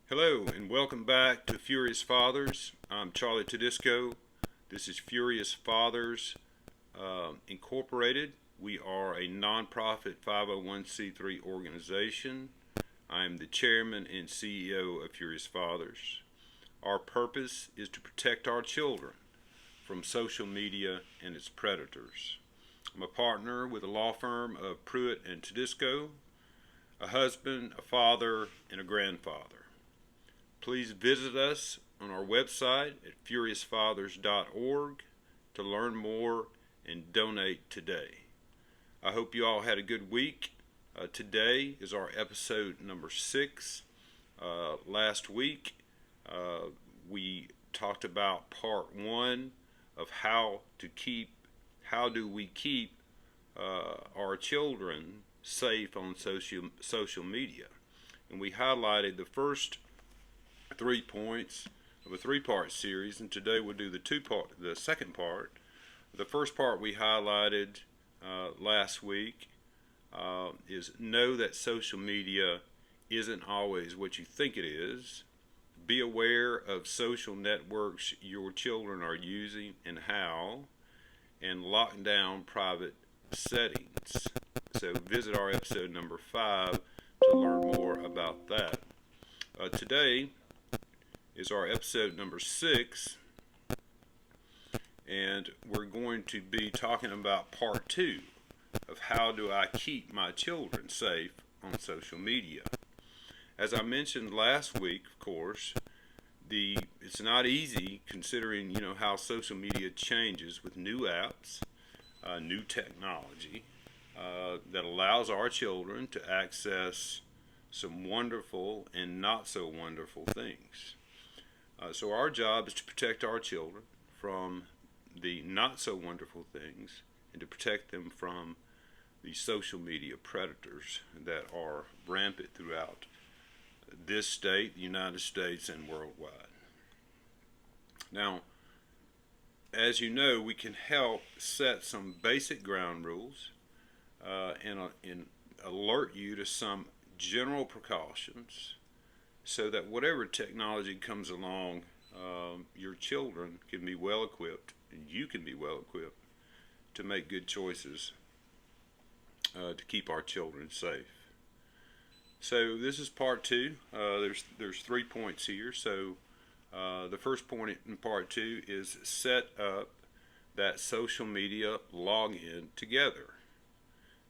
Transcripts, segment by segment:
Hello and welcome back to Furious Fathers. I'm Charlie Tedisco. This is Furious Fathers Incorporated. We are a nonprofit 501c3 organization. I am the chairman and CEO of Furious Fathers. Our purpose is to protect our children from social media and its predators. I'm a partner with a law firm of Pruitt and Tedisco, a husband, a father, and a grandfather. Please visit us on our website at furiousfathers.org to learn more and donate today. I hope you all had a good week. Today is our episode number 6. Last week we talked about part 1 of how do we keep our children safe on social media, and we highlighted the first 3 points of a 3-part series, and today we'll do the second part. The first part we highlighted last week is know that social media isn't always what you think it is. Be aware of social networks your children are using and how, and lock down private settings. So visit our episode number 5 to learn more about that. Today is our episode number 6, and we're going to be talking about part 2 of how do I keep my children safe on social media. As I mentioned last week, of course, it's not easy considering how social media changes with new apps, new technology that allows our children to access some wonderful and not so wonderful things. So our job is to protect our children from the not so wonderful things and to protect them from the social media predators that are rampant throughout this state, the United States, and worldwide. Now, as you know, we can help set some basic ground rules and alert you to some general precautions so that whatever technology comes along, your children can be well equipped, and you can be well equipped to make good choices to keep our children safe. So this is part 2. There's 3 points here. So the first point in part 2 is set up that social media login together.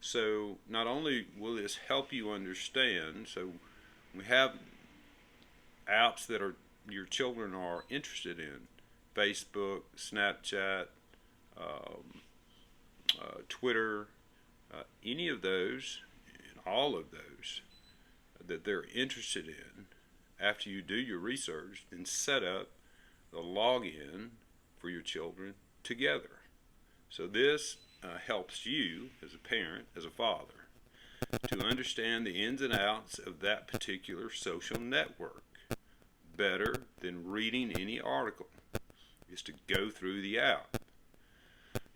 So not only will this help you understand, so we have apps that your children are interested in: Facebook, Snapchat, Twitter, any of those, and all of those that they're interested in. After you do your research, then set up the login for your children together. So this helps you as a parent, as a father, to understand the ins and outs of that particular social network. Better than reading any article is to go through the app.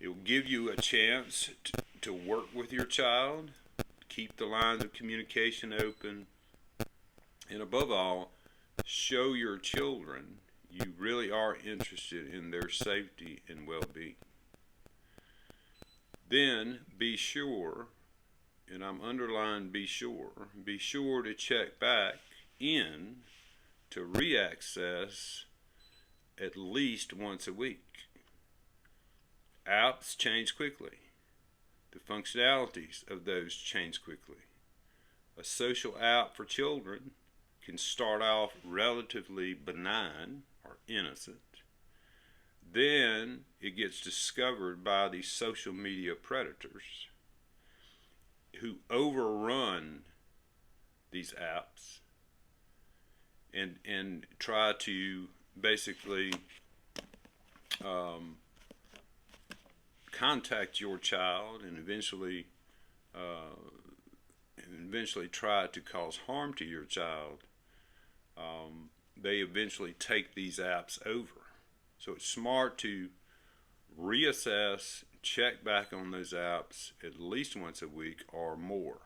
It will give you a chance to work with your child, keep the lines of communication open, and above all, show your children you really are interested in their safety and well-being. Then be sure, and I'm underlining be sure to check back in to re-access at least once a week. Apps change quickly. The functionalities of those change quickly. A social app for children can start off relatively benign or innocent. Then it gets discovered by these social media predators who overrun these apps and try to basically contact your child and eventually try to cause harm to your child. They eventually take these apps over. So it's smart to reassess, check back on those apps at least once a week or more.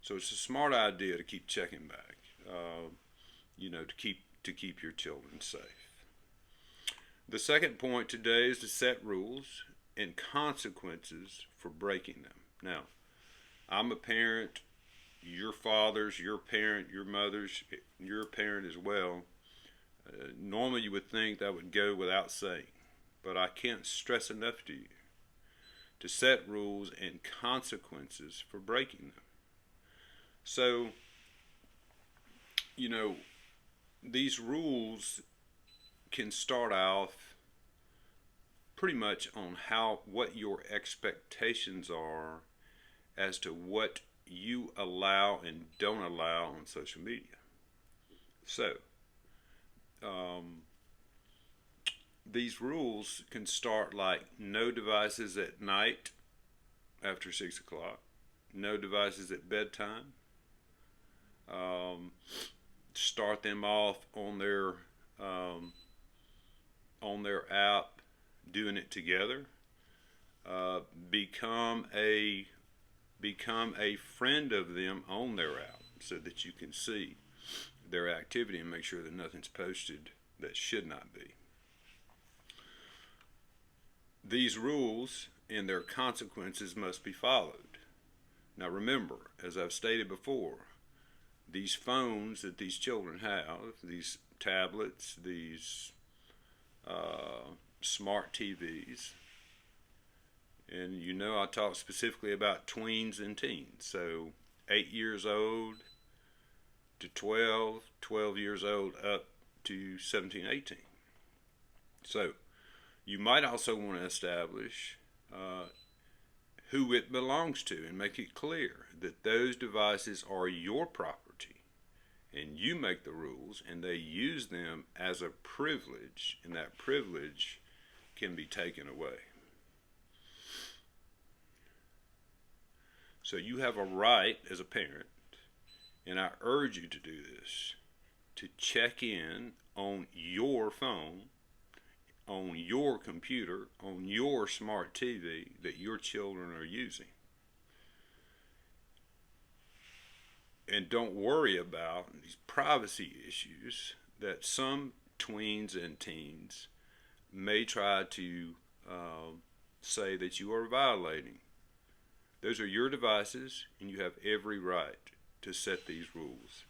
So it's a smart idea to keep checking back. to keep your children safe. The second point today is to set rules and consequences for breaking them. Now, I'm a parent, your father's, your parent, your mother's, your parent as well. Normally you would think that would go without saying, but I can't stress enough to you to set rules and consequences for breaking them. So, these rules can start off pretty much on what your expectations are as to what you allow and don't allow on social media. So, these rules can start like no devices at night after 6 o'clock, no devices at bedtime. Start them off on their app, doing it together. Become a friend of them on their app so that you can see their activity and make sure that nothing's posted that should not be. These rules and their consequences must be followed. Now remember, as I've stated before, these phones that these children have, these tablets, these smart TVs, and I talk specifically about tweens and teens, so 8 years old to 12, 12 years old up to 17, 18. So you might also want to establish who it belongs to and make it clear that those devices are your property and you make the rules and they use them as a privilege, and that privilege can be taken away. So you have a right as a parent, and I urge you to do this, to check in on your phone, on your computer, on your smart TV that your children are using. And don't worry about these privacy issues that some tweens and teens may try to say that you are violating. Those are your devices, and you have every right to set these rules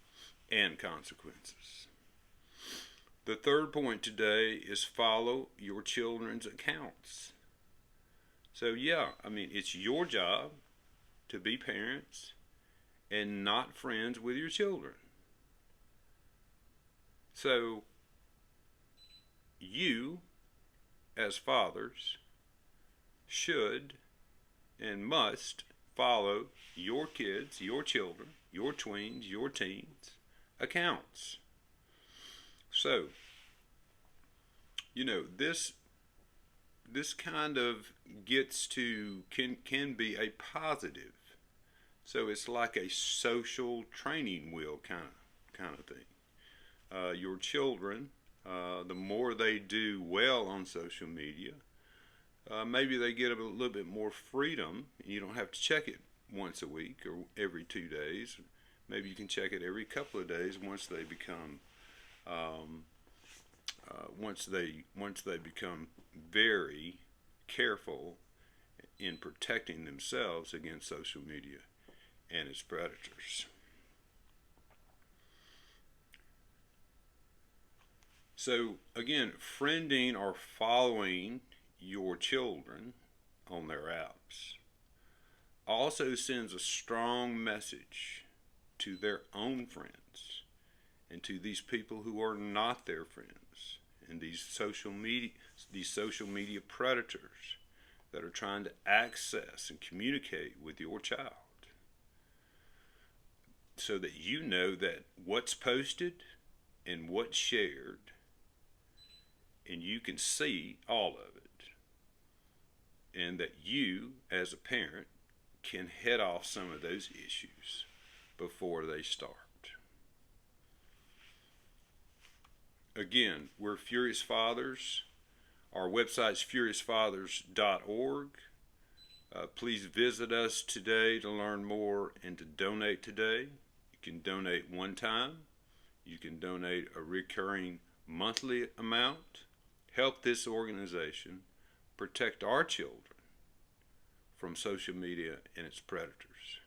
and consequences. The third point today is follow your children's accounts. So it's your job to be parents and not friends with your children. So you, as fathers, should and must follow your kids, your children, your tweens, your teens accounts. So, this kind of gets to can be a positive. So it's like a social training wheel kind of thing. Your children, the more they do well on social media, maybe they get a little bit more freedom. You don't have to check it once a week or every 2 days. Maybe you can check it every couple of days once they become very careful in protecting themselves against social media and its predators. So again, friending or following your children on their apps also sends a strong message to their own friends and to these people who are not their friends, and these social media predators that are trying to access and communicate with your child, so that you know that what's posted and what's shared, and you can see all of it, and that you as a parent can head off some of those issues before they start. Again, we're Furious Fathers. Our website's furiousfathers.org. Please visit us today to learn more and to donate today. You can donate one time. You can donate a recurring monthly amount. Help this organization protect our children from social media and its predators.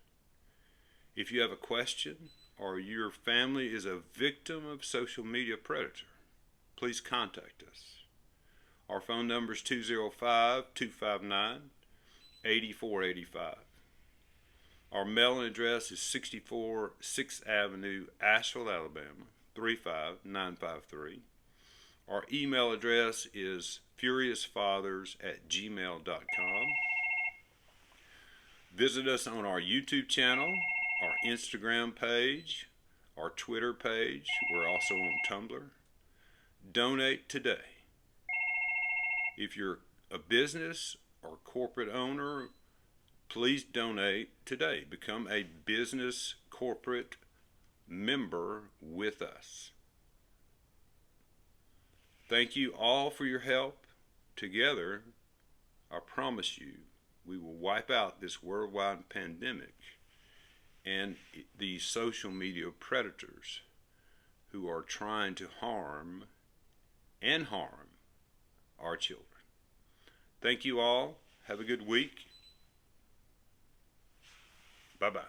If you have a question or your family is a victim of social media predator, please contact us. Our phone number is 205-259-8485. Our mailing address is 64 6th Avenue, Asheville, Alabama, 35953. Our email address is furiousfathers@gmail.com. Visit us on our YouTube channel, our Instagram page, our Twitter page. We're also on Tumblr. Donate today. If you're a business or corporate owner, please donate today. Become a business corporate member with us. Thank you all for your help. Together, I promise you, we will wipe out this worldwide pandemic and these social media predators who are trying to harm our children. Thank you all. Have a good week. Bye-bye.